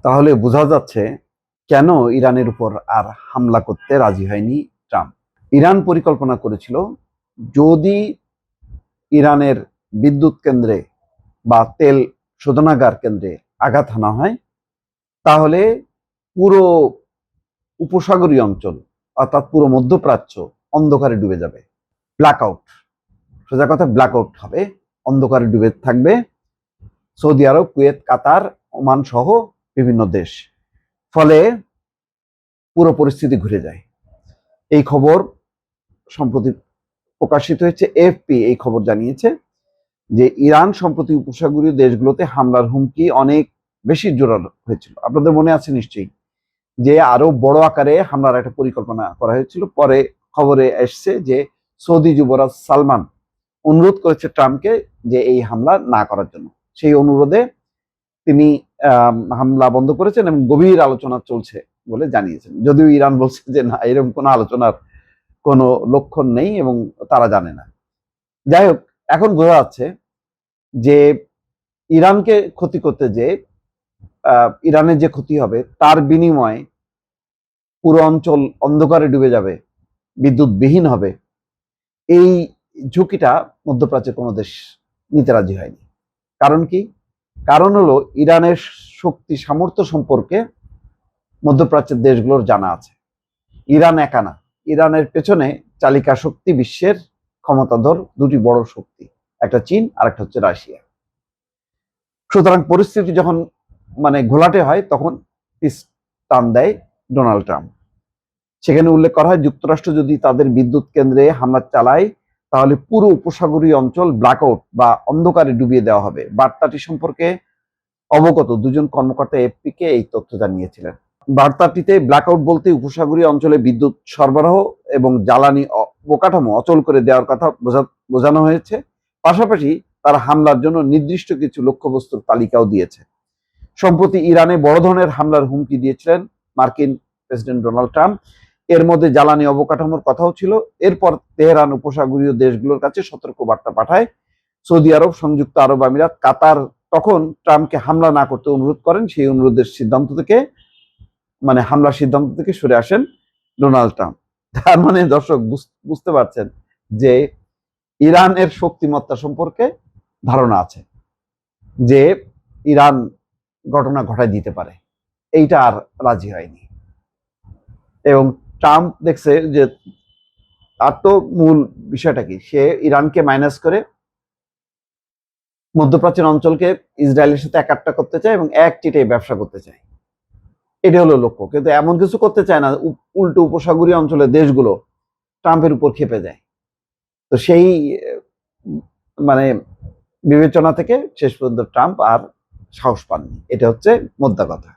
তাহলে বোঝা যাচ্ছে কেন ইরানের উপর আর হামলা করতে রাজি হয়নি ট্রাম্প। ইরান পরিকল্পনা করেছিল, যদি ইরানের বিদ্যুৎ কেন্দ্রে বা তেল শোধনাগার কেন্দ্রে আঘাত হানা হয়, তাহলে পুরো উপসাগরীয় অঞ্চল অর্থাৎ পুরো মধ্যপ্রাচ্য অন্ধকারে ডুবে যাবে। ব্ল্যাকআউট, সোজা কথা ব্ল্যাকআউট হবে, অন্ধকারে ডুবে থাকবে সৌদি আরব, কুয়েত, কাতার, ওমান সহ বিভিন্ন দেশ। ফলে পুরো পরিস্থিতি ঘুরে যায়। এই খবর সম্প্রতি প্রকাশিত হয়েছে, এএফপি এই খবর জানিয়েছে যে ইরান সম্প্রতি উপসাগরীয় দেশগুলোতে হামলার হুমকি অনেক বেশি জোরালো হয়েছিল। আপনাদের মনে আছে নিশ্চয়ই যে আরো বড় আকারে হামলার একটা পরিকল্পনা করা হয়েছিল। পরে খবরে এসছে যে সৌদি যুবরাজ সালমান অনুরোধ করেছে ট্রাম্পকে যে এই হামলা না করার জন্য। সেই অনুরোধে তিনি হামলা বন্ধ করেছেন এবং গভীর আলোচনা চলছে বলে জানিয়েছেন। যদিও ইরান বলছে যে না, এরকম কোনো আলোচনার কোনো লক্ষণ নেই এবং তারা জানে না। যাই হোক, এখন বোঝা যাচ্ছে যে ইরানকে ক্ষতি করতে যে ইরানের যে ক্ষতি হবে তার বিনিময়ে পুরো অঞ্চল অন্ধকারে ডুবে যাবে, বিদ্যুৎবিহীন হবে, এই ঝুঁকিটা মধ্যপ্রাচ্যের কোনো দেশ নিতে রাজি হয়নি। কারণ কি? কারণ হলো ইরানের শক্তি সামর্থ্য সম্পর্কে মধ্যপ্রাচ্যের দেশগুলোর জানা আছে। ইরান একা না, ইরানের পেছনে চালিকা শক্তি বিশ্বের ক্ষমতাধর দুটি বড় শক্তি, একটা চীন আর একটা হচ্ছে রাশিয়া। সুতরাং পরিস্থিতি যখন ঘোলাটে হয় তখন টান দেয় ডোনাল্ড ট্রাম্প। সেখানে উল্লেখ করা হয়, যুক্তরাষ্ট্র যদি তাদের বিদ্যুৎ কেন্দ্রে হামলা চালায় তাহলে পুরো উপসাগরীয় অঞ্চল ব্ল্যাকআউট বা অন্ধকারে ডুবিয়ে দেওয়া হবে। বার্তাটি সম্পর্কে অবগত দুজন কর্মকর্তা এফপিকে এই তথ্য জানিয়েছিলেন। বার্তাটিতে ব্ল্যাকআউট বলতে উপসাগরীয় অঞ্চলে বিদ্যুৎ সরবরাহ এবং জ্বালানি অবকাঠামো অচল করে দেওয়ার কথা বোঝানো হয়েছে। পাশাপাশি তারা হামলার জন্য নির্দিষ্ট কিছু লক্ষ্যবস্তুর তালিকাও দিয়েছে। সম্প্রতি ইরানে বড় ধরনের হামলার হুমকি দিয়েছিলেন মার্কিন প্রেসিডেন্ট ডোনাল্ড ট্রাম্প। এর মধ্যে জ্বালানি অবকাঠামোর কথাও ছিল। এরপর তেহরান উপসাগরীয় দেশগুলোর কাছে সতর্ক বার্তা পাঠায়। সৌদি আরব, সংযুক্ত আরব আমিরাত, কাতার তখন ট্রাম্পকে হামলা না করতে অনুরোধ করেন। সেই অনুরোধের সিদ্ধান্ত থেকে হামলার সিদ্ধান্ত থেকে সরে আসেন ডোনাল্ড ট্রাম্প। তার মানে দর্শক বুঝতে পারছেন যে ইরানের শক্তিমত্তা সম্পর্কে ধারণা আছে, যে ইরান ঘটনা ঘটায় দিতে পারে। এইটা আর রাজি হয়নি এবং ট্রাম্প দেখছে যে তার তো মূল বিষয়টা কি, সে ইরানকে মাইনাস করে মধ্যপ্রাচ্যের অঞ্চলকে ইসরায়েলের সাথে একাট্টা করতে চায় এবং এক চিটে ব্যবসা করতে চায়। এটা হলো লক্ষ্য। কিন্তু এমন কিছু করতে চায় না, উল্টো উপসাগরীয় অঞ্চলের দেশগুলো ট্রাম্পের উপর খেপে যায়। তো সেই বিবেচনা থেকে শেষ পর্যন্ত ট্রাম্প আর সাহস পাননি। এটা হচ্ছে মোদ্দা কথা।